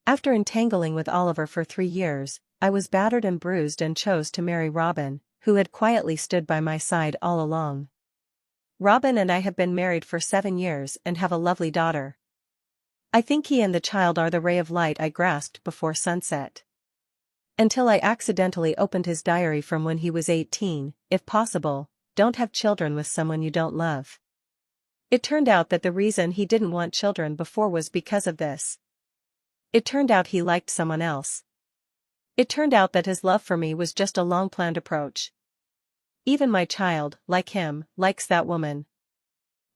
After entangling with Oliver for 3 years, I was battered and bruised and chose to marry Robin, who had quietly stood by my side all along. Robin and I have been married for 7 years and have a lovely daughter. I think he and the child are the ray of light I grasped before sunset. Until I accidentally opened his diary from when he was 18, if possible, don't have children with someone you don't love. It turned out that the reason he didn't want children before was because of this. It turned out he liked someone else. It turned out that his love for me was just a long-planned approach. Even my child, like him, likes that woman.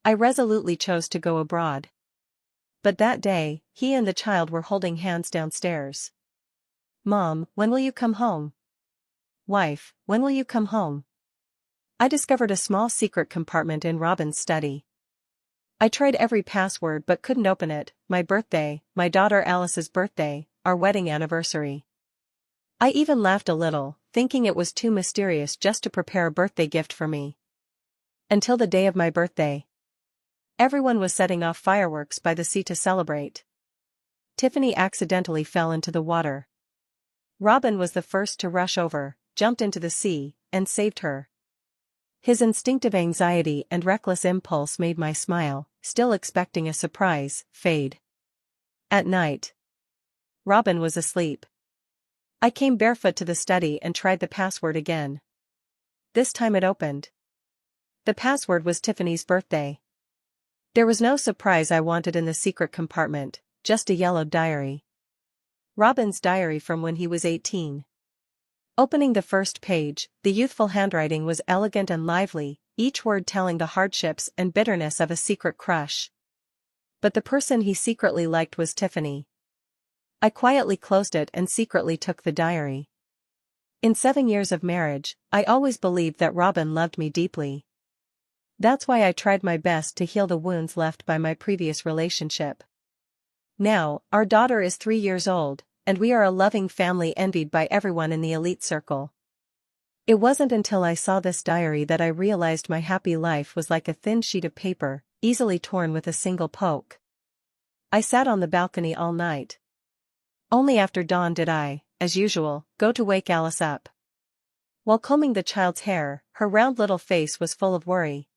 I resolutely chose to go abroad. But that day, he and the child were holding hands downstairs. "Mom, when will you come home? Wife, when will you come home?" I discovered a small secret compartment in Robin's study. I tried every password but couldn't open it. My birthday, my daughter Alice's birthday, our wedding anniversary. I even laughed a little, thinking it was too mysterious just to prepare a birthday gift for me. Until the day of my birthday. Everyone was setting off fireworks by the sea to celebrate. Tiffany accidentally fell into the water. Robin was the first to rush over, jumped into the sea, and saved her. His instinctive anxiety and reckless impulse made my smile, still expecting a surprise, fade. At night, Robin was asleep. I came barefoot to the study and tried the password again. This time it opened. The password was Tiffany's birthday. There was no surprise I wanted in the secret compartment, just a yellowed diary. Robin's diary from when he was 18. Opening the first page, the youthful handwriting was elegant and lively, each word telling the hardships and bitterness of a secret crush. But the person he secretly liked was Tiffany. I quietly closed it and secretly took the diary. In 7 years of marriage, I always believed that Robin loved me deeply. That's why I tried my best to heal the wounds left by my previous relationship. Now, our daughter is 3 years old, and we are a loving family envied by everyone in the elite circle. It wasn't until I saw this diary that I realized my happy life was like a thin sheet of paper, easily torn with a single poke. I sat on the balcony all night. Only after dawn did I, as usual, go to wake Alice up. While combing the child's hair, her round little face was full of worry.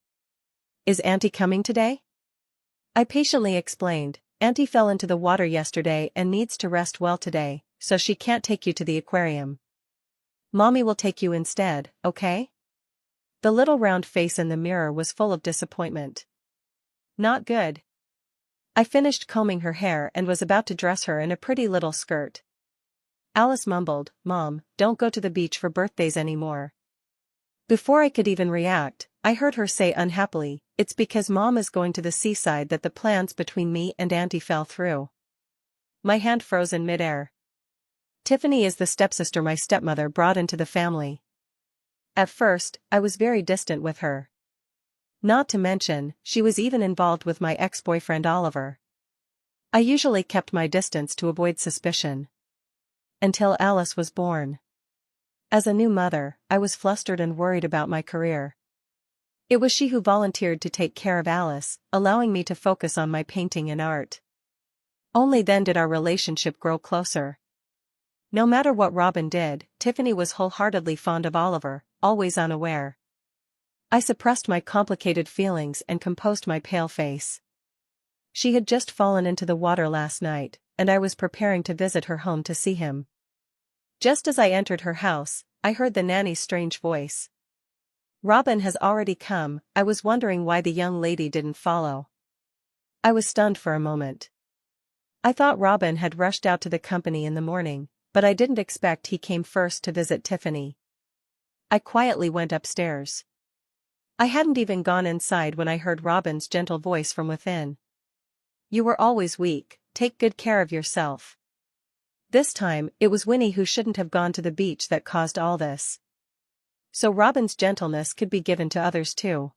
"Is Auntie coming today?" I patiently explained. "Auntie fell into the water yesterday and needs to rest well today, so she can't take you to the aquarium. Mommy will take you instead, okay?" The little round face in the mirror was full of disappointment. Not good. I finished combing her hair and was about to dress her in a pretty little skirt. Alice mumbled, "Mom, don't go to the beach for birthdays anymore." Before I could even react, I heard her say unhappily, "It's because Mom is going to the seaside that the plans between me and Auntie fell through." My hand froze in midair. Tiffany is the stepsister my stepmother brought into the family. At first, I was very distant with her. Not to mention, she was even involved with my ex-boyfriend Oliver. I usually kept my distance to avoid suspicion. Until Alice was born. As a new mother, I was flustered and worried about my career. It was she who volunteered to take care of Alice, allowing me to focus on my painting and art. Only then did our relationship grow closer. No matter what Robin did, Tiffany was wholeheartedly fond of Oliver, always unaware. I suppressed my complicated feelings and composed my pale face. She had just fallen into the water last night, and I was preparing to visit her home to see him. Just as I entered her house, I heard the nanny's strange voice. "Robin has already come." I was wondering why the young lady didn't follow. I was stunned for a moment. I thought Robin had rushed out to the company in the morning, but I didn't expect he came first to visit Tiffany. I quietly went upstairs. I hadn't even gone inside when I heard Robin's gentle voice from within. "You were always weak, take good care of yourself." This time, it was Winnie who shouldn't have gone to the beach that caused all this. So Robin's gentleness could be given to others too.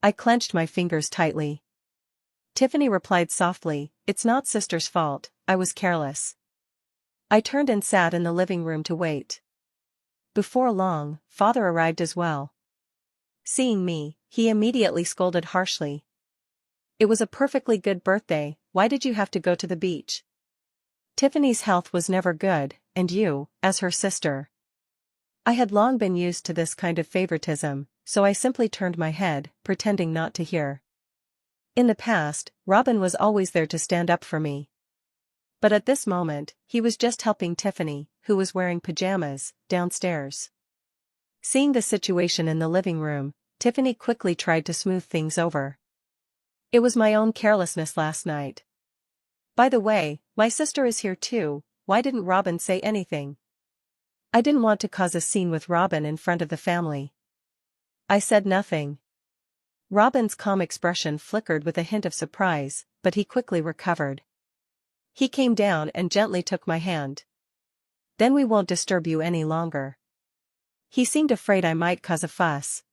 I clenched my fingers tightly. Tiffany replied softly, "It's not sister's fault, I was careless." I turned and sat in the living room to wait. Before long, Father arrived as well. Seeing me, he immediately scolded harshly. "It was a perfectly good birthday, why did you have to go to the beach?" Tiffany's health was never good, and you, as her sister. I had long been used to this kind of favoritism, so I simply turned my head, pretending not to hear. In the past, Robin was always there to stand up for me. But at this moment, he was just helping Tiffany, who was wearing pajamas, downstairs. Seeing the situation in the living room, Tiffany quickly tried to smooth things over. It was my own carelessness last night. By the way, my sister is here too, why didn't Robin say anything? I didn't want to cause a scene with Robin in front of the family. I said nothing. Robin's calm expression flickered with a hint of surprise, but he quickly recovered. He came down and gently took my hand. Then we won't disturb you any longer. He seemed afraid I might cause a fuss.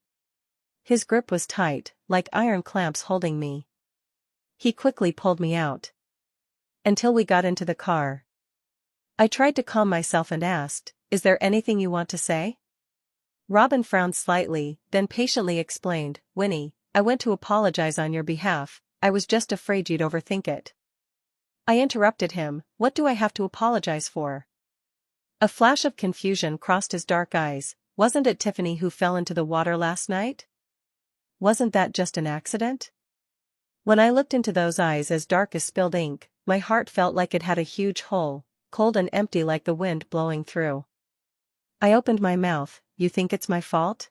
His grip was tight, like iron clamps holding me. He quickly pulled me out. Until we got into the car. I tried to calm myself and asked, "Is there anything you want to say?" Robin frowned slightly, then patiently explained, "Winnie, I went to apologize on your behalf, I was just afraid you'd overthink it." I interrupted him, "What do I have to apologize for?" A flash of confusion crossed his dark eyes. Wasn't it Tiffany who fell into the water last night? Wasn't that just an accident? When I looked into those eyes as dark as spilled ink, my heart felt like it had a huge hole, cold and empty like the wind blowing through. I opened my mouth, "You think it's my fault?"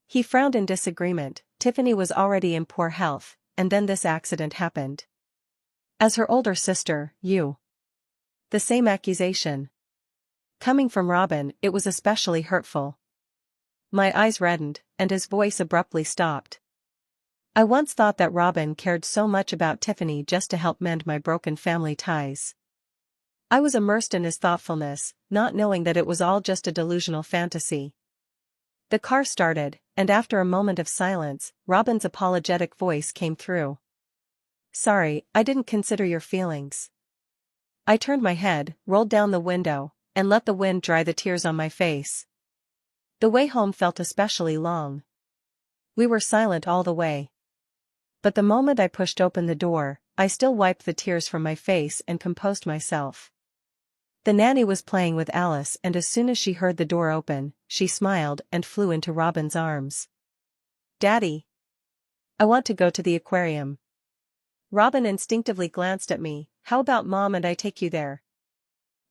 He frowned in disagreement. Tiffany was already in poor health, and then this accident happened. As her older sister, you. The same accusation. Coming from Robin, it was especially hurtful. My eyes reddened, and his voice abruptly stopped. I once thought that Robin cared so much about Tiffany just to help mend my broken family ties. I was immersed in his thoughtfulness, not knowing that it was all just a delusional fantasy. The car started, and after a moment of silence, Robin's apologetic voice came through. "Sorry, I didn't consider your feelings." I turned my head, rolled down the window, and let the wind dry the tears on my face. The way home felt especially long. We were silent all the way. But the moment I pushed open the door, I still wiped the tears from my face and composed myself. The nanny was playing with Alice, and as soon as she heard the door open, she smiled and flew into Robin's arms. "Daddy! I want to go to the aquarium." Robin instinctively glanced at me, "How about Mom and I take you there?"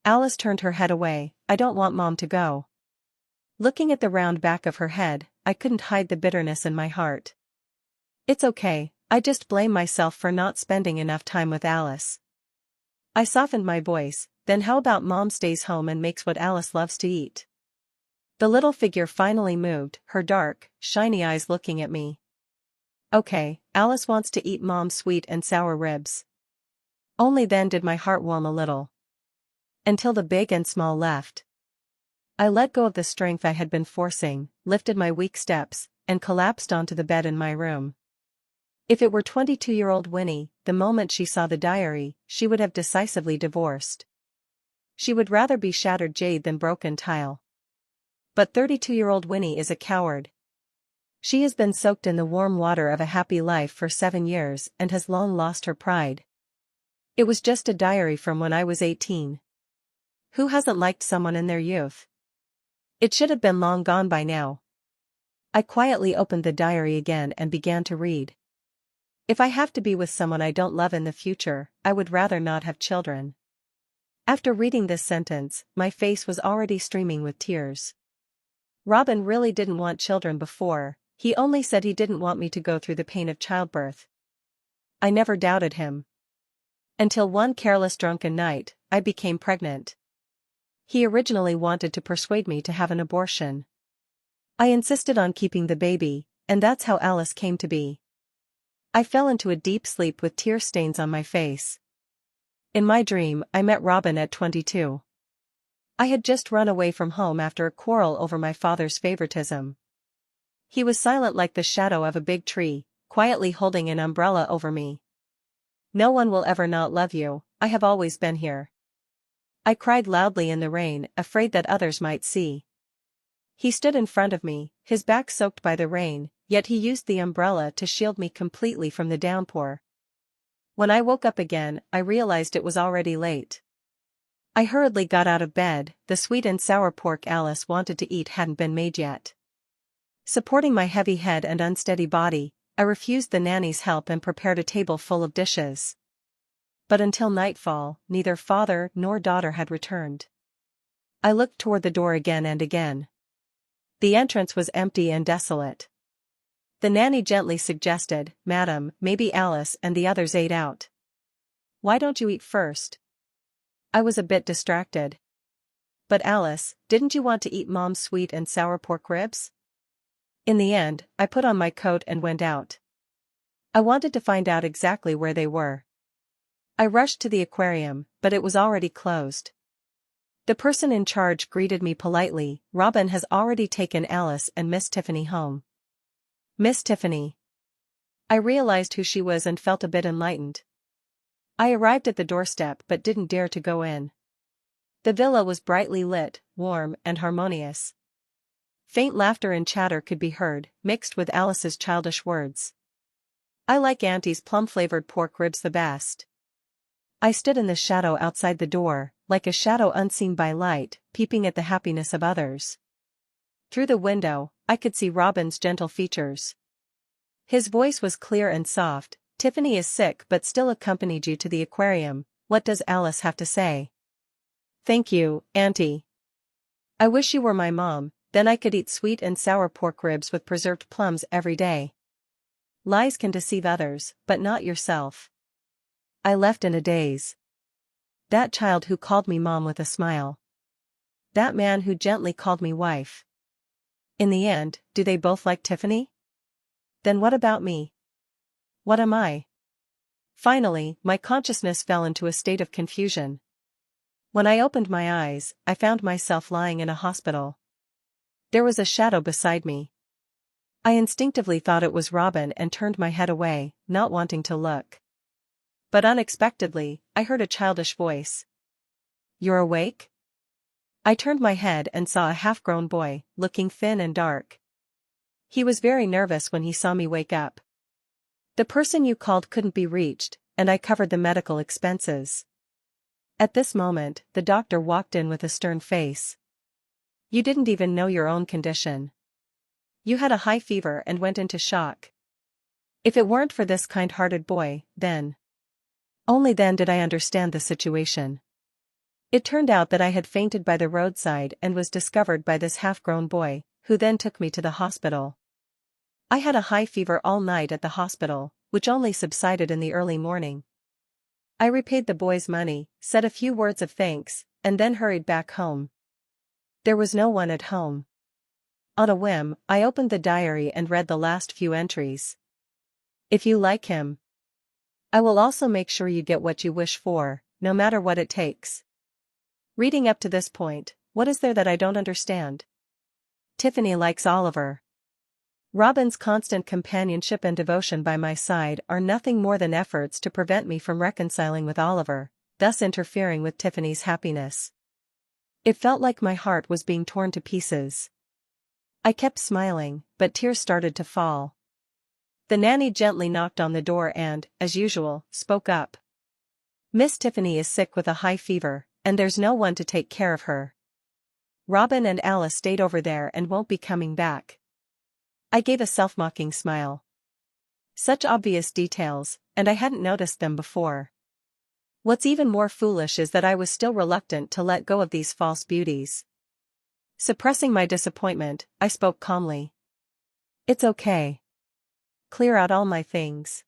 Alice turned her head away, "I don't want Mom to go." Looking at the round back of her head, I couldn't hide the bitterness in my heart. "It's okay, I just blame myself for not spending enough time with Alice." I softened my voice, "Then how about Mom stays home and makes what Alice loves to eat?" The little figure finally moved, her dark, shiny eyes looking at me. "Okay, Alice wants to eat Mom's sweet and sour ribs." Only then did my heart warm a little. Until the big and small left. I let go of the strength I had been forcing, lifted my weak steps, and collapsed onto the bed in my room. If it were 22-year-old Winnie, the moment she saw the diary, she would have decisively divorced. She would rather be shattered jade than broken tile. But 32-year-old Winnie is a coward. She has been soaked in the warm water of a happy life for 7 years and has long lost her pride. It was just a diary from when I was 18. Who hasn't liked someone in their youth? It should have been long gone by now. I quietly opened the diary again and began to read. "If I have to be with someone I don't love in the future, I would rather not have children." After reading this sentence, my face was already streaming with tears. Robin really didn't want children before, he only said he didn't want me to go through the pain of childbirth. I never doubted him. Until one careless drunken night, I became pregnant. He originally wanted to persuade me to have an abortion. I insisted on keeping the baby, and that's how Alice came to be. I fell into a deep sleep with tear stains on my face. In my dream, I met Robin at 22. I had just run away from home after a quarrel over my father's favoritism. He was silent like the shadow of a big tree, quietly holding an umbrella over me. "No one will ever not love you, I have always been here." I cried loudly in the rain, afraid that others might see. He stood in front of me, his back soaked by the rain, yet he used the umbrella to shield me completely from the downpour. When I woke up again, I realized it was already late. I hurriedly got out of bed. The sweet and sour pork Alice wanted to eat hadn't been made yet. Supporting my heavy head and unsteady body, I refused the nanny's help and prepared a table full of dishes. But until nightfall, neither father nor daughter had returned. I looked toward the door again and again. The entrance was empty and desolate. The nanny gently suggested, "Madam, maybe Alice and the others ate out. Why don't you eat first?" I was a bit distracted. "But Alice, didn't you want to eat Mom's sweet and sour pork ribs?" In the end, I put on my coat and went out. I wanted to find out exactly where they were. I rushed to the aquarium, but it was already closed. The person in charge greeted me politely. "Robin has already taken Alice and Miss Tiffany home." Miss Tiffany. I realized who she was and felt a bit enlightened. I arrived at the doorstep but didn't dare to go in. The villa was brightly lit, warm, and harmonious. Faint laughter and chatter could be heard, mixed with Alice's childish words. "I like Auntie's plum-flavored pork ribs the best." I stood in the shadow outside the door, like a shadow unseen by light, peeping at the happiness of others. Through the window, I could see Robin's gentle features. His voice was clear and soft. "Tiffany is sick but still accompanied you to the aquarium. What does Alice have to say?" "Thank you, Auntie. I wish you were my mom, then I could eat sweet and sour pork ribs with preserved plums every day." Lies can deceive others, but not yourself. I left in a daze. That child who called me mom with a smile. That man who gently called me wife. In the end, do they both like Tiffany? Then what about me? What am I? Finally, my consciousness fell into a state of confusion. When I opened my eyes, I found myself lying in a hospital. There was a shadow beside me. I instinctively thought it was Robin and turned my head away, not wanting to look. But unexpectedly, I heard a childish voice. "You're awake?" I turned my head and saw a half-grown boy, looking thin and dark. He was very nervous when he saw me wake up. "The person you called couldn't be reached, and I covered the medical expenses." At this moment, the doctor walked in with a stern face. "You didn't even know your own condition. You had a high fever and went into shock. If it weren't for this kind-hearted boy, then..." Only then did I understand the situation. It turned out that I had fainted by the roadside and was discovered by this half-grown boy, who then took me to the hospital. I had a high fever all night at the hospital, which only subsided in the early morning. I repaid the boy's money, said a few words of thanks, and then hurried back home. There was no one at home. On a whim, I opened the diary and read the last few entries. "If you like him, I will also make sure you get what you wish for, no matter what it takes." Reading up to this point, what is there that I don't understand? Tiffany likes Oliver. Robin's constant companionship and devotion by my side are nothing more than efforts to prevent me from reconciling with Oliver, thus interfering with Tiffany's happiness. It felt like my heart was being torn to pieces. I kept smiling, but tears started to fall. The nanny gently knocked on the door and, as usual, spoke up. "Miss Tiffany is sick with a high fever, and there's no one to take care of her. Robin and Alice stayed over there and won't be coming back." I gave a self-mocking smile. Such obvious details, and I hadn't noticed them before. What's even more foolish is that I was still reluctant to let go of these false beauties. Suppressing my disappointment, I spoke calmly. "It's okay. Clear out all my things."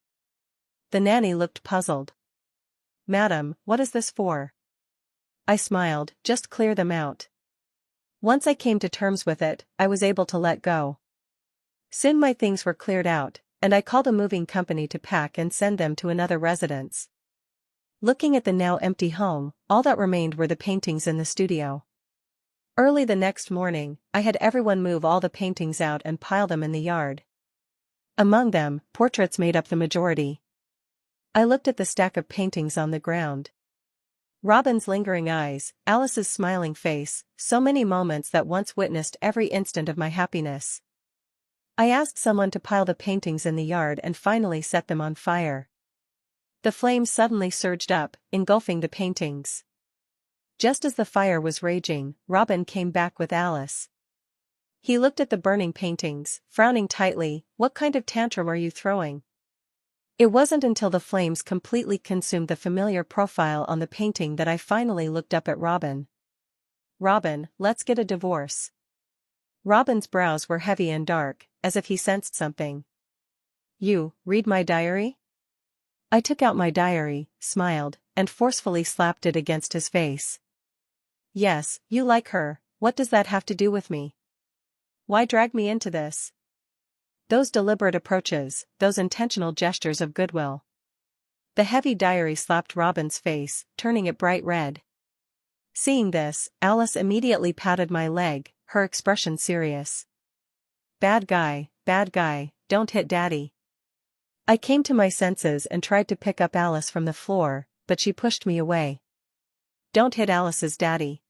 The nanny looked puzzled. "Madam, what is this for?" I smiled. "Just clear them out." Once I came to terms with it, I was able to let go. Soon my things were cleared out, and I called a moving company to pack and send them to another residence. Looking at the now empty home, all that remained were the paintings in the studio. Early the next morning, I had everyone move all the paintings out and pile them in the yard. Among them, portraits made up the majority. I looked at the stack of paintings on the ground. Robin's lingering eyes, Alice's smiling face, so many moments that once witnessed every instant of my happiness. I asked someone to pile the paintings in the yard and finally set them on fire. The flames suddenly surged up, engulfing the paintings. Just as the fire was raging, Robin came back with Alice. He looked at the burning paintings, frowning tightly. "What kind of tantrum are you throwing?" It wasn't until the flames completely consumed the familiar profile on the painting that I finally looked up at Robin. "Robin, let's get a divorce." Robin's brows were heavy and dark, as if he sensed something. "You, read my diary?" I took out my diary, smiled, and forcefully slapped it against his face. "Yes, you like her. What does that have to do with me? Why drag me into this?" Those deliberate approaches, those intentional gestures of goodwill. The heavy diary slapped Robin's face, turning it bright red. Seeing this, Alice immediately patted my leg, her expression serious. Bad guy, don't hit Daddy." I came to my senses and tried to pick up Alice from the floor, but she pushed me away. "Don't hit Alice's daddy."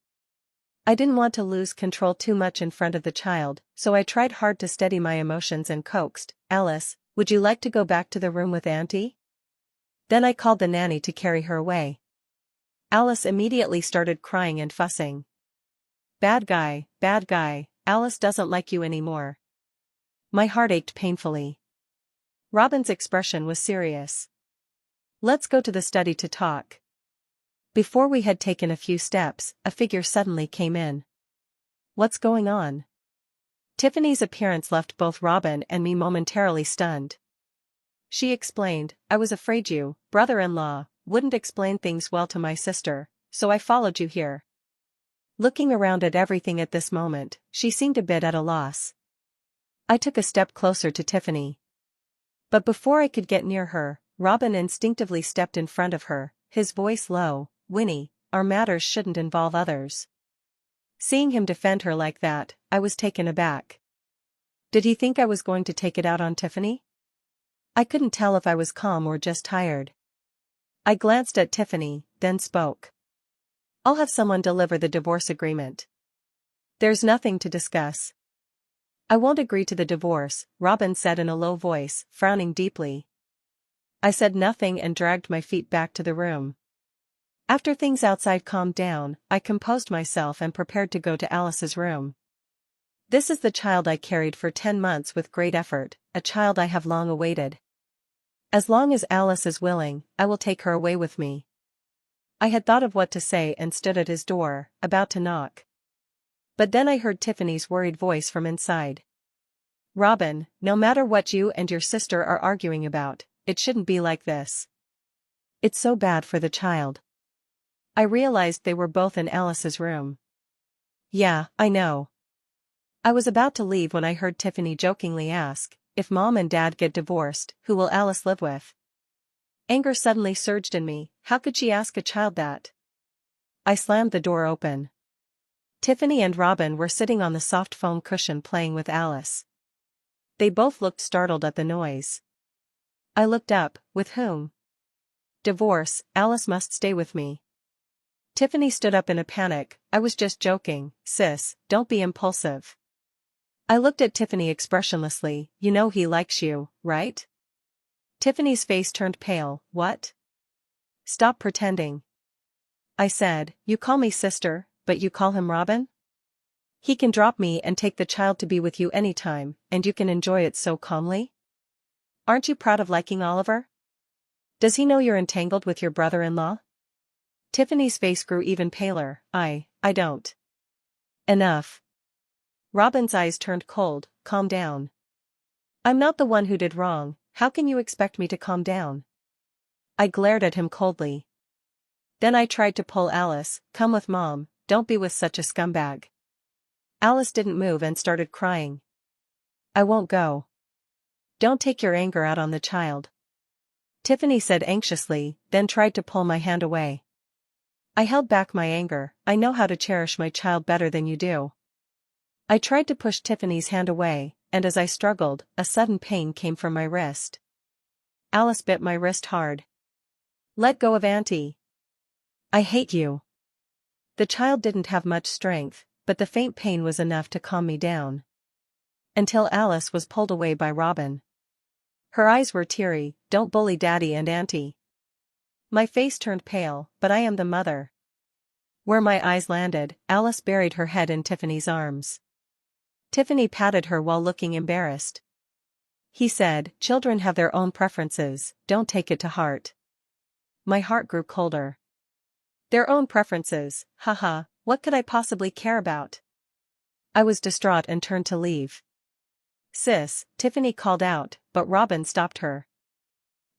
I didn't want to lose control too much in front of the child, so I tried hard to steady my emotions and coaxed, "Alice, would you like to go back to the room with Auntie?" Then I called the nanny to carry her away. Alice immediately started crying and fussing. Bad guy, Alice doesn't like you anymore." My heart ached painfully. Robin's expression was serious. "Let's go to the study to talk." Before we had taken a few steps, a figure suddenly came in. "What's going on?" Tiffany's appearance left both Robin and me momentarily stunned. She explained, "I was afraid you, brother-in-law, wouldn't explain things well to my sister, so I followed you here." Looking around at everything at this moment, she seemed a bit at a loss. I took a step closer to Tiffany. But before I could get near her, Robin instinctively stepped in front of her, his voice low. "Winnie, our matters shouldn't involve others." Seeing him defend her like that, I was taken aback. Did he think I was going to take it out on Tiffany? I couldn't tell if I was calm or just tired. I glanced at Tiffany, then spoke. "I'll have someone deliver the divorce agreement. There's nothing to discuss." "I won't agree to the divorce," Robin said in a low voice, frowning deeply. I said nothing and dragged my feet back to the room. After things outside calmed down, I composed myself and prepared to go to Alice's room. This is the child I carried for 10 months with great effort, a child I have long awaited. As long as Alice is willing, I will take her away with me. I had thought of what to say and stood at his door, about to knock. But then I heard Tiffany's worried voice from inside. "Robin, no matter what you and your sister are arguing about, it shouldn't be like this. It's so bad for the child." I realized they were both in Alice's room. "Yeah, I know." I was about to leave when I heard Tiffany jokingly ask, "If Mom and Dad get divorced, who will Alice live with?" Anger suddenly surged in me. How could she ask a child that? I slammed the door open. Tiffany and Robin were sitting on the soft foam cushion playing with Alice. They both looked startled at the noise. I looked up. "With whom?" "Divorce, Alice must stay with me." Tiffany stood up in a panic. "I was just joking, sis, don't be impulsive." I looked at Tiffany expressionlessly. "You know he likes you, right?" Tiffany's face turned pale. "What?" "Stop pretending." I said, "You call me sister, but you call him Robin? He can drop me and take the child to be with you anytime, and you can enjoy it so calmly? Aren't you proud of liking Oliver? Does he know you're entangled with your brother-in-law?" Tiffany's face grew even paler. I don't." "Enough." Robin's eyes turned cold. "Calm down." "I'm not the one who did wrong, how can you expect me to calm down?" I glared at him coldly. Then I tried to pull Alice. "Come with Mom, don't be with such a scumbag." Alice didn't move and started crying. "I won't go." "Don't take your anger out on the child," Tiffany said anxiously, then tried to pull my hand away. I held back my anger. "I know how to cherish my child better than you do." I tried to push Tiffany's hand away, and as I struggled, a sudden pain came from my wrist. Alice bit my wrist hard. "Let go of Auntie." "I hate you." The child didn't have much strength, but the faint pain was enough to calm me down. Until Alice was pulled away by Robin. Her eyes were teary. "Don't bully Daddy and Auntie." My face turned pale. "But I am the mother." Where my eyes landed, Alice buried her head in Tiffany's arms. Tiffany patted her while looking embarrassed. He said, "Children have their own preferences, don't take it to heart." My heart grew colder. Their own preferences, haha, what could I possibly care about? I was distraught and turned to leave. "Sis," Tiffany called out, but Robin stopped her.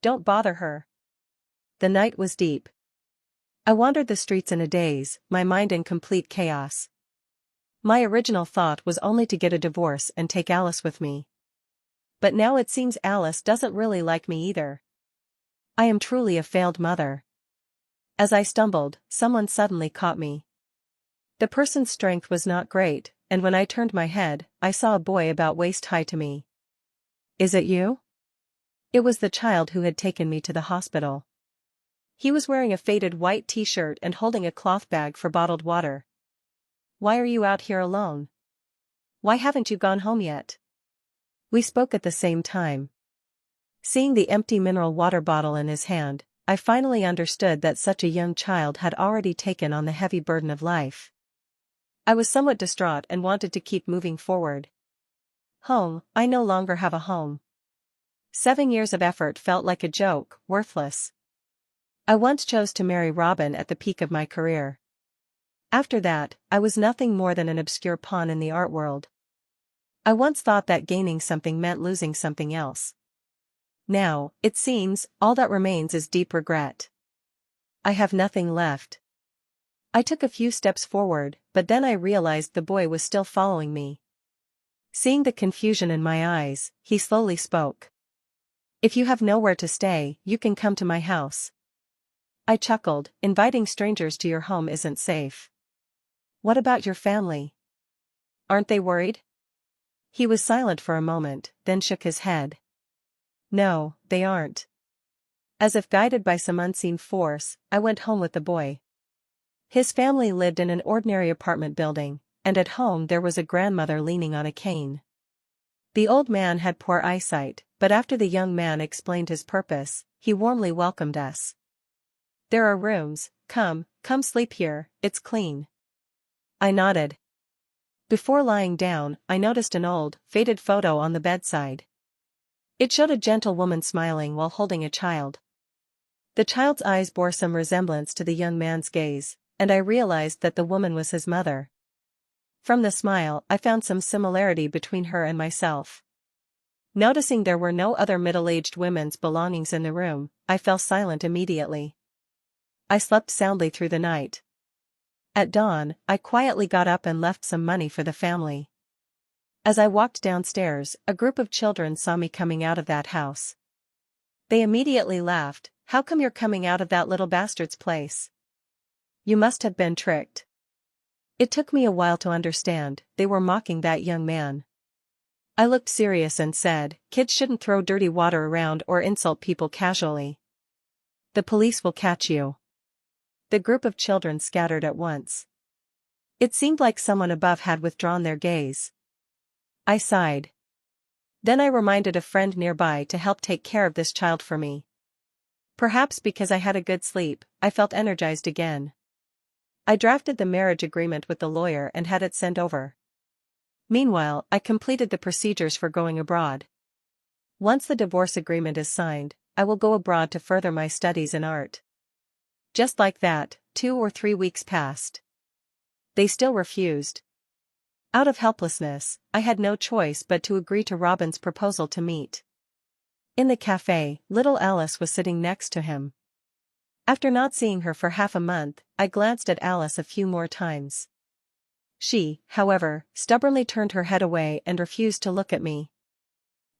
"Don't bother her." The night was deep. I wandered the streets in a daze, my mind in complete chaos. My original thought was only to get a divorce and take Alice with me. But now it seems Alice doesn't really like me either. I am truly a failed mother. As I stumbled, someone suddenly caught me. The person's strength was not great, and when I turned my head, I saw a boy about waist-high to me. "Is it you?" It was the child who had taken me to the hospital. He was wearing a faded white t-shirt and holding a cloth bag for bottled water. "Why are you out here alone? Why haven't you gone home yet?" We spoke at the same time. Seeing the empty mineral water bottle in his hand, I finally understood that such a young child had already taken on the heavy burden of life. I was somewhat distraught and wanted to keep moving forward. Home, I no longer have a home. 7 years of effort felt like a joke, worthless. I once chose to marry Robin at the peak of my career. After that, I was nothing more than an obscure pawn in the art world. I once thought that gaining something meant losing something else. Now, it seems, all that remains is deep regret. I have nothing left. I took a few steps forward, but then I realized the boy was still following me. Seeing the confusion in my eyes, he slowly spoke. "If you have nowhere to stay, you can come to my house." I chuckled, "Inviting strangers to your home isn't safe." "What about your family? Aren't they worried?" He was silent for a moment, then shook his head. "No, they aren't." As if guided by some unseen force, I went home with the boy. His family lived in an ordinary apartment building, and at home there was a grandmother leaning on a cane. The old man had poor eyesight, but after the young man explained his purpose, he warmly welcomed us. "There are rooms, come sleep here, it's clean." I nodded. Before lying down, I noticed an old, faded photo on the bedside. It showed a gentle woman smiling while holding a child. The child's eyes bore some resemblance to the young man's gaze, and I realized that the woman was his mother. From the smile, I found some similarity between her and myself. Noticing there were no other middle-aged women's belongings in the room, I fell silent immediately. I slept soundly through the night. At dawn, I quietly got up and left some money for the family. As I walked downstairs, a group of children saw me coming out of that house. They immediately laughed. "How come you're coming out of that little bastard's place? You must have been tricked." It took me a while to understand, they were mocking that young man. I looked serious and said, "Kids shouldn't throw dirty water around or insult people casually. The police will catch you." The group of children scattered at once. It seemed like someone above had withdrawn their gaze. I sighed. Then I reminded a friend nearby to help take care of this child for me. Perhaps because I had a good sleep, I felt energized again. I drafted the marriage agreement with the lawyer and had it sent over. Meanwhile, I completed the procedures for going abroad. Once the divorce agreement is signed, I will go abroad to further my studies in art. Just like that, 2 or 3 weeks passed. They still refused. Out of helplessness, I had no choice but to agree to Robin's proposal to meet. In the cafe, little Alice was sitting next to him. After not seeing her for half a month, I glanced at Alice a few more times. She, however, stubbornly turned her head away and refused to look at me.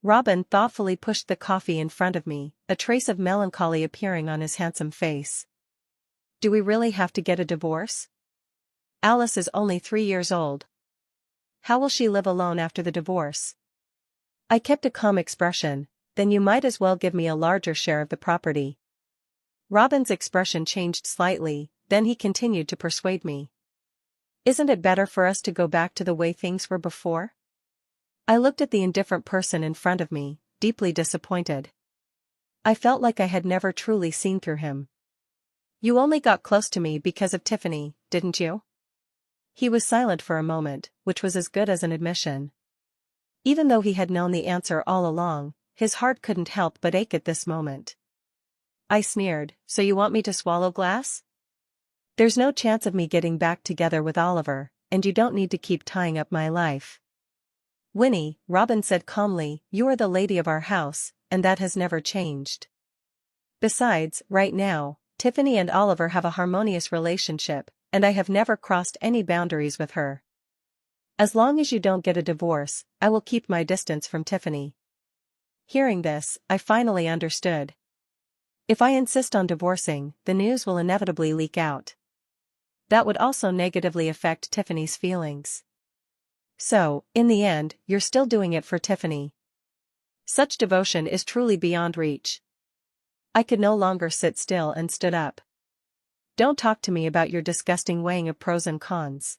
Robin thoughtfully pushed the coffee in front of me, a trace of melancholy appearing on his handsome face. "Do we really have to get a divorce? Alice is only 3 years old. How will she live alone after the divorce?" I kept a calm expression. "Then you might as well give me a larger share of the property." Robin's expression changed slightly, then he continued to persuade me. "Isn't it better for us to go back to the way things were before?" I looked at the indifferent person in front of me, deeply disappointed. I felt like I had never truly seen through him. "You only got close to me because of Tiffany, didn't you?" He was silent for a moment, which was as good as an admission. Even though he had known the answer all along, his heart couldn't help but ache at this moment. I sneered, "So you want me to swallow glass? There's no chance of me getting back together with Oliver, and you don't need to keep tying up my life." "Winnie," Robin said calmly, "you are the lady of our house, and that has never changed. Besides, right now, Tiffany and Oliver have a harmonious relationship, and I have never crossed any boundaries with her. As long as you don't get a divorce, I will keep my distance from Tiffany." Hearing this, I finally understood. If I insist on divorcing, the news will inevitably leak out. That would also negatively affect Tiffany's feelings. So, in the end, you're still doing it for Tiffany. Such devotion is truly beyond reach. I could no longer sit still and stood up. "Don't talk to me about your disgusting weighing of pros and cons.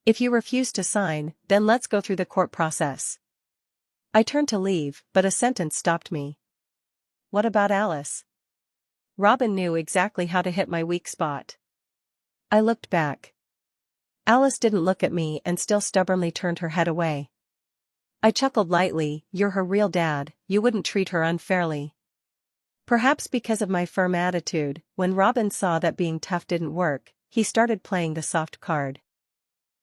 If you refuse to sign, then let's go through the court process." I turned to leave, but a sentence stopped me. "What about Alice?" Robin knew exactly how to hit my weak spot. I looked back. Alice didn't look at me and still stubbornly turned her head away. I chuckled lightly. "You're her real dad, you wouldn't treat her unfairly." Perhaps because of my firm attitude, when Robin saw that being tough didn't work, he started playing the soft card.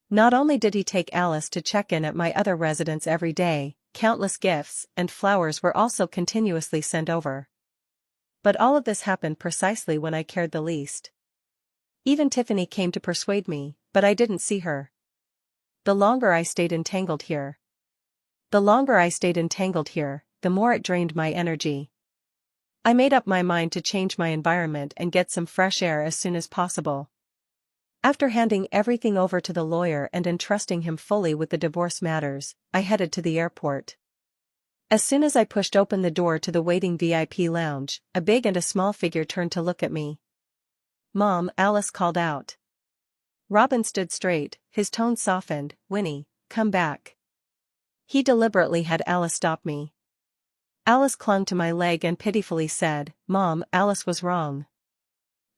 Not only did he take Alice to check in at my other residence every day, countless gifts and flowers were also continuously sent over. But all of this happened precisely when I cared the least. Even Tiffany came to persuade me, but I didn't see her. The longer I stayed entangled here, the more it drained my energy. I made up my mind to change my environment and get some fresh air as soon as possible. After handing everything over to the lawyer and entrusting him fully with the divorce matters, I headed to the airport. As soon as I pushed open the door to the waiting VIP lounge, a big and a small figure turned to look at me. "Mom," Alice called out. Robin stood straight, his tone softened. "Winnie, come back." He deliberately had Alice stop me. Alice clung to my leg and pitifully said, "Mom, Alice was wrong."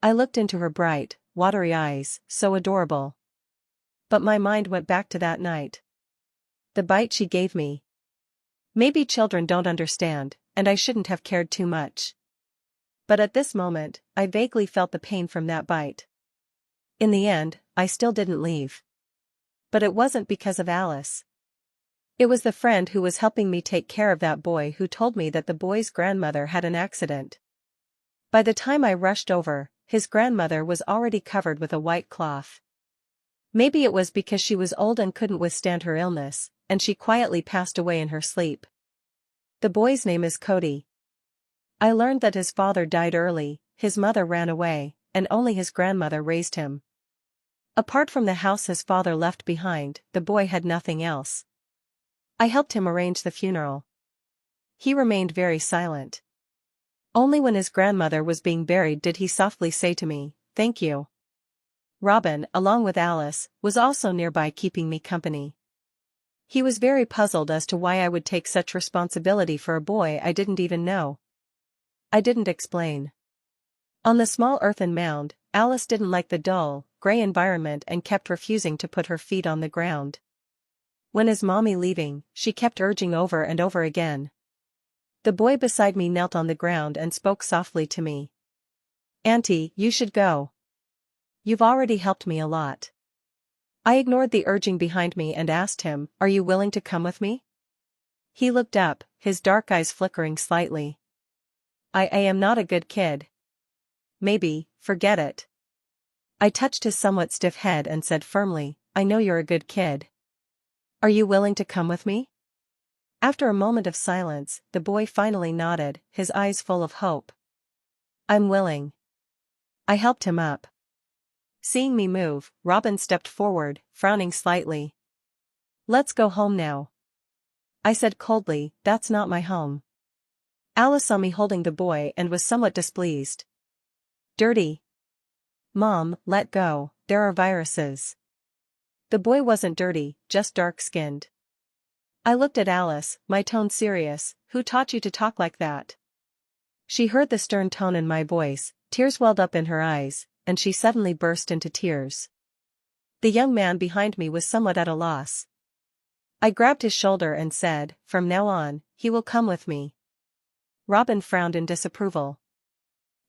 I looked into her bright, watery eyes, so adorable. But my mind went back to that night. The bite she gave me. Maybe children don't understand, and I shouldn't have cared too much. But at this moment, I vaguely felt the pain from that bite. In the end, I still didn't leave. But it wasn't because of Alice. It was the friend who was helping me take care of that boy who told me that the boy's grandmother had an accident. By the time I rushed over, his grandmother was already covered with a white cloth. Maybe it was because she was old and couldn't withstand her illness, and she quietly passed away in her sleep. The boy's name is Cody. I learned that his father died early, his mother ran away, and only his grandmother raised him. Apart from the house his father left behind, the boy had nothing else. I helped him arrange the funeral. He remained very silent. Only when his grandmother was being buried did he softly say to me, "Thank you." Robin, along with Alice, was also nearby keeping me company. He was very puzzled as to why I would take such responsibility for a boy I didn't even know. I didn't explain. On the small earthen mound, Alice didn't like the dull, gray environment and kept refusing to put her feet on the ground. "When is Mommy leaving?" she kept urging over and over again. The boy beside me knelt on the ground and spoke softly to me. "Auntie, you should go. You've already helped me a lot." I ignored the urging behind me and asked him, "Are you willing to come with me?" He looked up, his dark eyes flickering slightly. I am not a good kid." "Maybe, forget it." I touched his somewhat stiff head and said firmly, "I know you're a good kid. Are you willing to come with me?" After a moment of silence, the boy finally nodded, his eyes full of hope. "I'm willing." I helped him up. Seeing me move, Robin stepped forward, frowning slightly. "Let's go home now." I said coldly, "That's not my home." Alice saw me holding the boy and was somewhat displeased. "Dirty." "Mom, let go, there are viruses." The boy wasn't dirty, just dark-skinned. I looked at Alice, my tone serious. "Who taught you to talk like that?" She heard the stern tone in my voice, tears welled up in her eyes, and she suddenly burst into tears. The young man behind me was somewhat at a loss. I grabbed his shoulder and said, "From now on, he will come with me." Robin frowned in disapproval.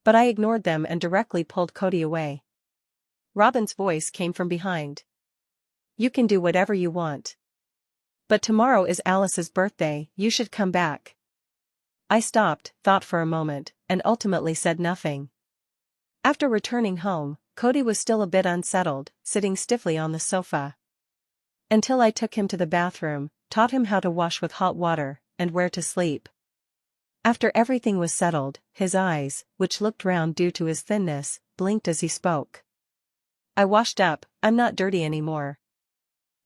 But I ignored them and directly pulled Cody away. Robin's voice came from behind. "You can do whatever you want. But tomorrow is Alice's birthday, you should come back." I stopped, thought for a moment, and ultimately said nothing. After returning home, Cody was still a bit unsettled, sitting stiffly on the sofa. Until I took him to the bathroom, taught him how to wash with hot water, and where to sleep. After everything was settled, his eyes, which looked round due to his thinness, blinked as he spoke. "I washed up, I'm not dirty anymore."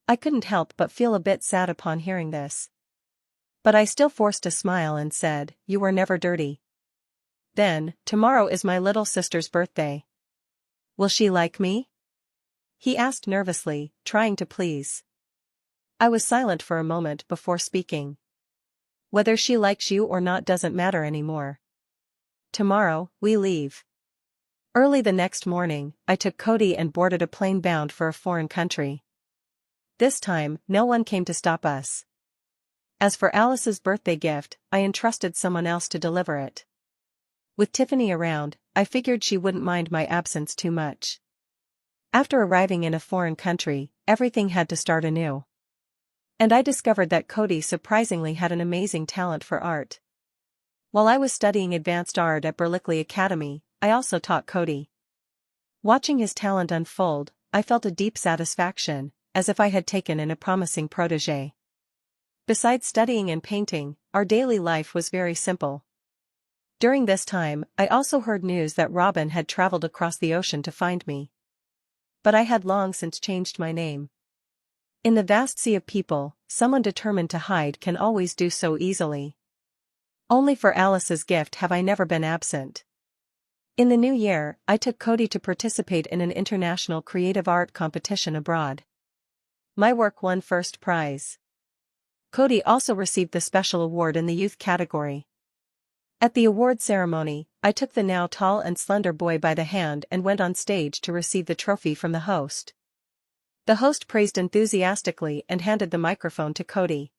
I couldn't help but feel a bit sad upon hearing this. But I still forced a smile and said, "You were never dirty." "Then, tomorrow is my little sister's birthday. Will she like me?" he asked nervously, trying to please. I was silent for a moment before speaking. "Whether she likes you or not doesn't matter anymore. Tomorrow, we leave." Early the next morning, I took Cody and boarded a plane bound for a foreign country. This time, no one came to stop us. As for Alice's birthday gift, I entrusted someone else to deliver it. With Tiffany around, I figured she wouldn't mind my absence too much. After arriving in a foreign country, everything had to start anew. And I discovered that Cody surprisingly had an amazing talent for art. While I was studying advanced art at Berkeley Academy, I also taught Cody. Watching his talent unfold, I felt a deep satisfaction, as if I had taken in a promising protégé. Besides studying and painting, our daily life was very simple. During this time, I also heard news that Robin had traveled across the ocean to find me. But I had long since changed my name. In the vast sea of people, someone determined to hide can always do so easily. Only for Alice's gift have I never been absent. In the new year, I took Cody to participate in an international creative art competition abroad. My work won first prize. Cody also received the special award in the youth category. At the award ceremony, I took the now tall and slender boy by the hand and went on stage to receive the trophy from the host. The host praised enthusiastically and handed the microphone to Cody.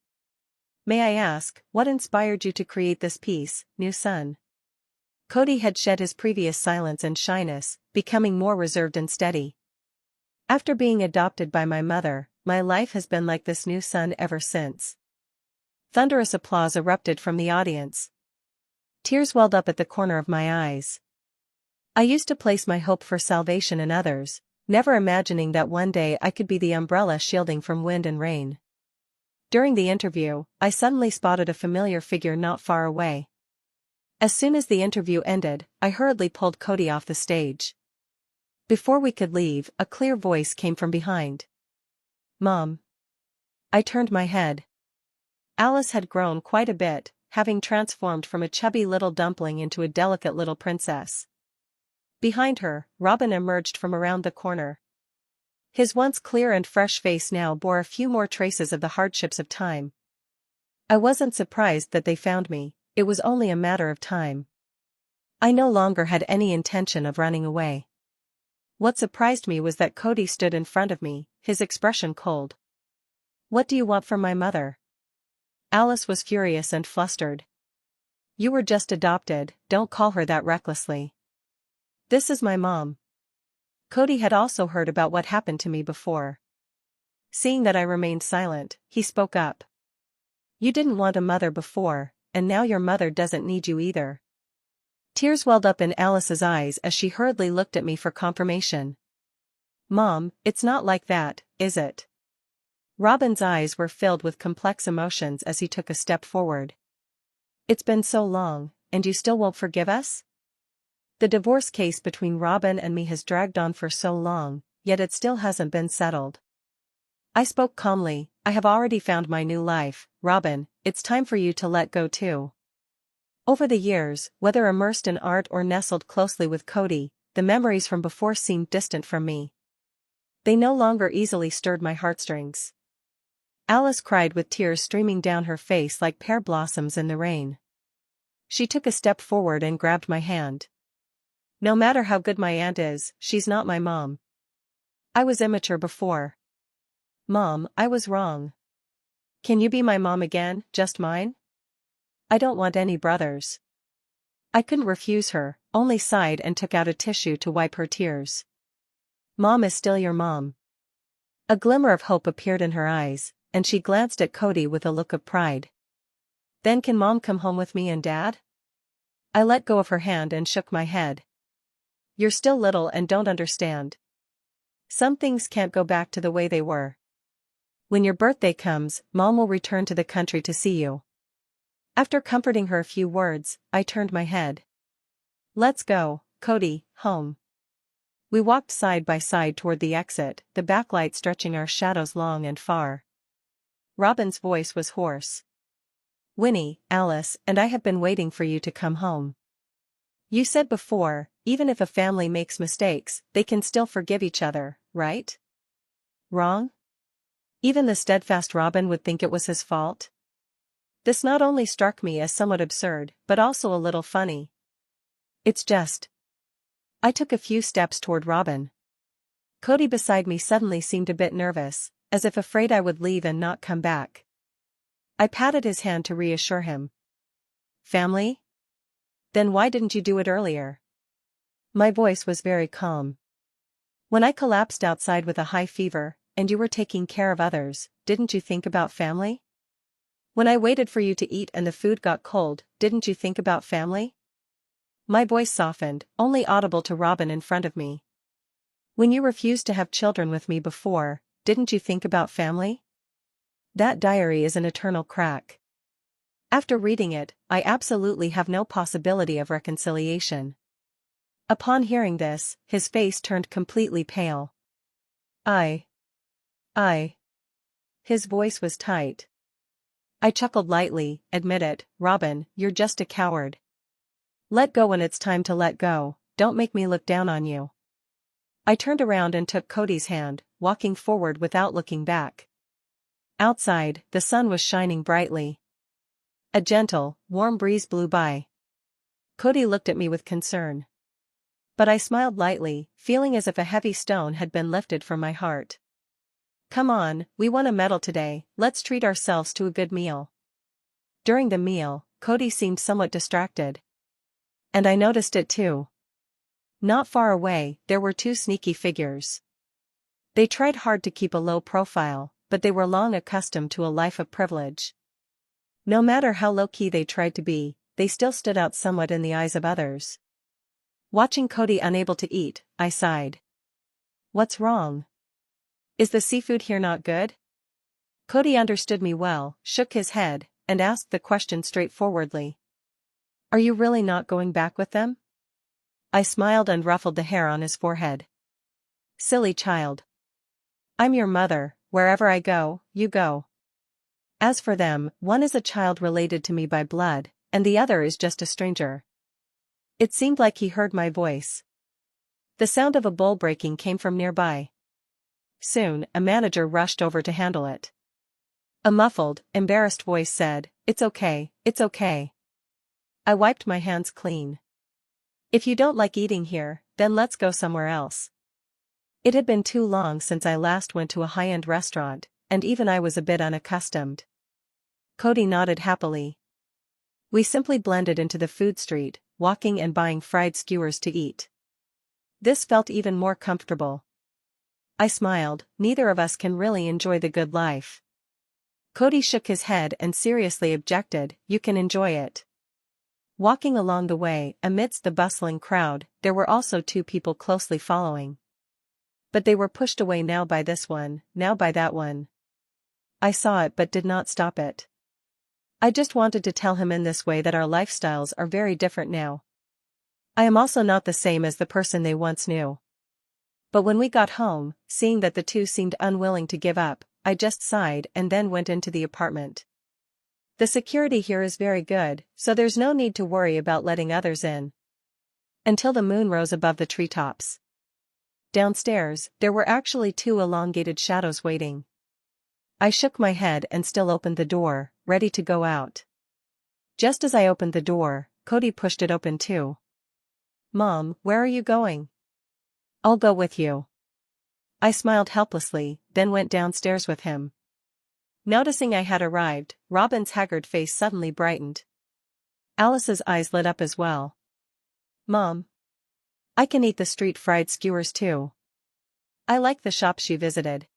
"May I ask, what inspired you to create this piece, new son?" Cody had shed his previous silence and shyness, becoming more reserved and steady. "After being adopted by my mother, my life has been like this new son ever since." Thunderous applause erupted from the audience. Tears welled up at the corner of my eyes. I used to place my hope for salvation in others, never imagining that one day I could be the umbrella shielding from wind and rain. During the interview, I suddenly spotted a familiar figure not far away. As soon as the interview ended, I hurriedly pulled Cody off the stage. Before we could leave, a clear voice came from behind. "Mom." I turned my head. Alice had grown quite a bit, having transformed from a chubby little dumpling into a delicate little princess. Behind her, Robin emerged from around the corner. His once clear and fresh face now bore a few more traces of the hardships of time. I wasn't surprised that they found me, it was only a matter of time. I no longer had any intention of running away. What surprised me was that Cody stood in front of me, his expression cold. "What do you want from my mother?" Alice was furious and flustered. "You were just adopted, don't call her that recklessly. This is my mom." Cody had also heard about what happened to me before. Seeing that I remained silent, he spoke up. "You didn't want a mother before, and now your mother doesn't need you either." Tears welled up in Alice's eyes as she hurriedly looked at me for confirmation. "Mom, it's not like that, is it?" Robin's eyes were filled with complex emotions as he took a step forward. "It's been so long, and you still won't forgive us?" The divorce case between Robin and me has dragged on for so long, yet it still hasn't been settled. I spoke calmly. "I have already found my new life, Robin, it's time for you to let go too." Over the years, whether immersed in art or nestled closely with Cody, the memories from before seemed distant from me. They no longer easily stirred my heartstrings. Alice cried with tears streaming down her face like pear blossoms in the rain. She took a step forward and grabbed my hand. "No matter how good my aunt is, she's not my mom. I was immature before. Mom, I was wrong. Can you be my mom again, just mine? I don't want any brothers. I couldn't refuse her, only sighed and took out a tissue to wipe her tears. Mom is still your mom. A glimmer of hope appeared in her eyes, and she glanced at Cody with a look of pride. Then can Mom come home with me and Dad? I let go of her hand and shook my head. You're still little and don't understand. Some things can't go back to the way they were. When your birthday comes, Mom will return to the country to see you. After comforting her a few words, I turned my head. Let's go, Cody, home. We walked side by side toward the exit, the backlight stretching our shadows long and far. Robin's voice was hoarse. Winnie, Alice, and I have been waiting for you to come home. You said before, even if a family makes mistakes, they can still forgive each other, right? Wrong? Even the steadfast Robin would think it was his fault? This not only struck me as somewhat absurd, but also a little funny. It's just. I took a few steps toward Robin. Cody beside me suddenly seemed a bit nervous, as if afraid I would leave and not come back. I patted his hand to reassure him. Family? Then why didn't you do it earlier? My voice was very calm. When I collapsed outside with a high fever, and you were taking care of others, didn't you think about family? When I waited for you to eat and the food got cold, didn't you think about family? My voice softened, only audible to Robin in front of me. When you refused to have children with me before, didn't you think about family? That diary is an eternal crack. After reading it, I absolutely have no possibility of reconciliation. Upon hearing this, his face turned completely pale. I. His voice was tight. I chuckled lightly, admit it, Robin, you're just a coward. Let go when it's time to let go, don't make me look down on you. I turned around and took Cody's hand, walking forward without looking back. Outside, the sun was shining brightly. A gentle, warm breeze blew by. Cody looked at me with concern. But I smiled lightly, feeling as if a heavy stone had been lifted from my heart. Come on, we won a medal today, let's treat ourselves to a good meal. During the meal, Cody seemed somewhat distracted. And I noticed it too. Not far away, there were two sneaky figures. They tried hard to keep a low profile, but they were long accustomed to a life of privilege. No matter how low-key they tried to be, they still stood out somewhat in the eyes of others. Watching Cody unable to eat, I sighed. What's wrong? Is the seafood here not good? Cody understood me well, shook his head, and asked the question straightforwardly. Are you really not going back with them? I smiled and ruffled the hair on his forehead. Silly child. I'm your mother, wherever I go, you go. As for them, one is a child related to me by blood, and the other is just a stranger. It seemed like he heard my voice. The sound of a bowl breaking came from nearby. Soon, a manager rushed over to handle it. A muffled, embarrassed voice said, It's okay, it's okay. I wiped my hands clean. If you don't like eating here, then let's go somewhere else. It had been too long since I last went to a high-end restaurant, and even I was a bit unaccustomed. Cody nodded happily. We simply blended into the food street, walking and buying fried skewers to eat. This felt even more comfortable. I smiled, neither of us can really enjoy the good life. Cody shook his head and seriously objected, You can enjoy it. Walking along the way, amidst the bustling crowd, there were also two people closely following. But they were pushed away now by this one, now by that one. I saw it but did not stop it. I just wanted to tell him in this way that our lifestyles are very different now. I am also not the same as the person they once knew. But when we got home, seeing that the two seemed unwilling to give up, I just sighed and then went into the apartment. The security here is very good, so there's no need to worry about letting others in. Until the moon rose above the treetops. Downstairs, there were actually two elongated shadows waiting. I shook my head and still opened the door, ready to go out. Just as I opened the door, Cody pushed it open too. Mom, where are you going? I'll go with you. I smiled helplessly, then went downstairs with him. Noticing I had arrived, Robin's haggard face suddenly brightened. Alice's eyes lit up as well. Mom. I can eat the street-fried skewers too. I like the shop she visited.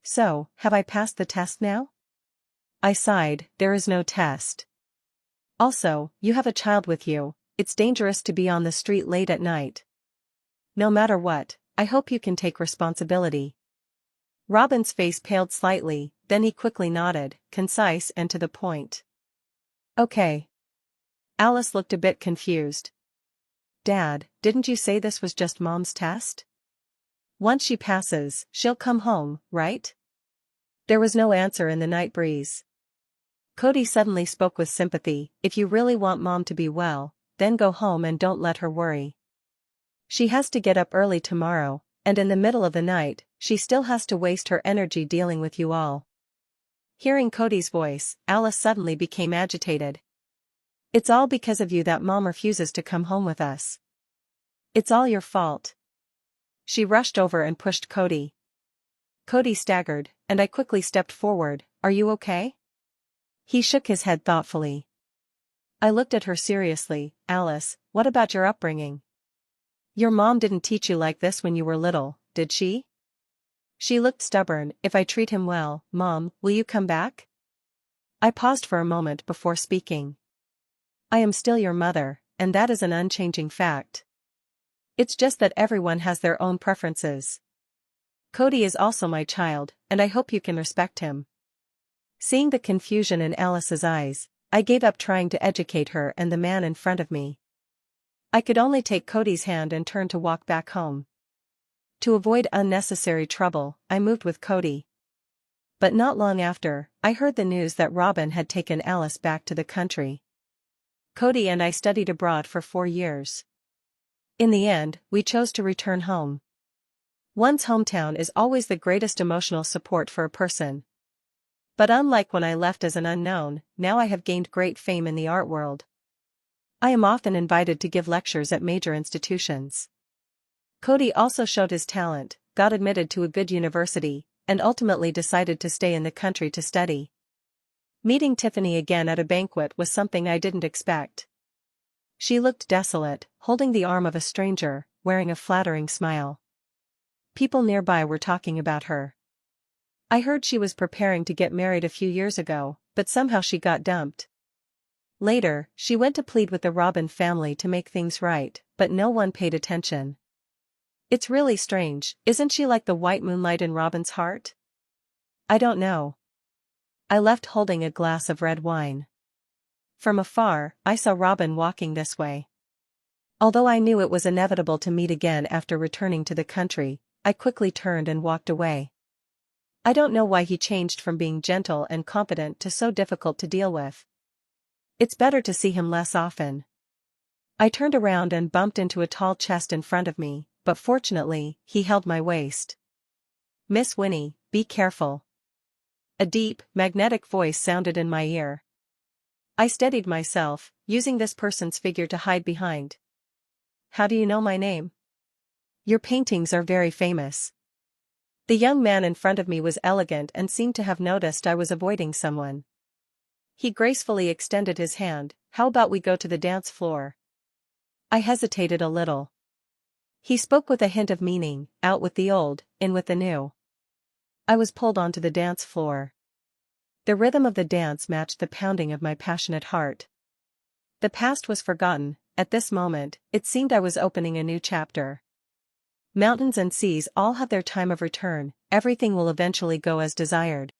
So, have I passed the test now? I sighed, there is no test. Also, you have a child with you, it's dangerous to be on the street late at night. No matter what, I hope you can take responsibility. Robin's face paled slightly, then he quickly nodded, concise and to the point. Okay. Alice looked a bit confused. Dad, didn't you say this was just Mom's test? Once she passes, she'll come home, right? There was no answer in the night breeze. Cody suddenly spoke with sympathy, if you really want Mom to be well, then go home and don't let her worry. She has to get up early tomorrow, and in the middle of the night, she still has to waste her energy dealing with you all. Hearing Cody's voice, Alice suddenly became agitated. It's all because of you that Mom refuses to come home with us. It's all your fault. She rushed over and pushed Cody. Cody staggered, and I quickly stepped forward. Are you okay? He shook his head thoughtfully. I looked at her seriously. Alice, what about your upbringing? Your mom didn't teach you like this when you were little, did she? She looked stubborn. If I treat him well, Mom, will you come back? I paused for a moment before speaking. I am still your mother, and that is an unchanging fact. It's just that everyone has their own preferences. Cody is also my child, and I hope you can respect him. Seeing the confusion in Alice's eyes, I gave up trying to educate her and the man in front of me. I could only take Cody's hand and turn to walk back home. To avoid unnecessary trouble, I moved with Cody. But not long after, I heard the news that Robin had taken Alice back to the country. Cody and I studied abroad for 4 years. In the end, we chose to return home. One's hometown is always the greatest emotional support for a person. But unlike when I left as an unknown, now I have gained great fame in the art world. I am often invited to give lectures at major institutions. Cody also showed his talent, got admitted to a good university, and ultimately decided to stay in the country to study. Meeting Tiffany again at a banquet was something I didn't expect. She looked desolate, holding the arm of a stranger, wearing a flattering smile. People nearby were talking about her. I heard she was preparing to get married a few years ago, but somehow she got dumped. Later, she went to plead with the Robin family to make things right, but no one paid attention. It's really strange, isn't she like the white moonlight in Robin's heart? I don't know. I left holding a glass of red wine. From afar, I saw Robin walking this way. Although I knew it was inevitable to meet again after returning to the country, I quickly turned and walked away. I don't know why he changed from being gentle and competent to so difficult to deal with. It's better to see him less often. I turned around and bumped into a tall chest in front of me, but fortunately, he held my waist. Miss Winnie, be careful. A deep, magnetic voice sounded in my ear. I steadied myself, using this person's figure to hide behind. How do you know my name? Your paintings are very famous. The young man in front of me was elegant and seemed to have noticed I was avoiding someone. He gracefully extended his hand. How about we go to the dance floor? I hesitated a little. He spoke with a hint of meaning, out with the old, in with the new. I was pulled onto the dance floor. The rhythm of the dance matched the pounding of my passionate heart. The past was forgotten. At this moment, it seemed I was opening a new chapter. Mountains and seas all have their time of return, everything will eventually go as desired.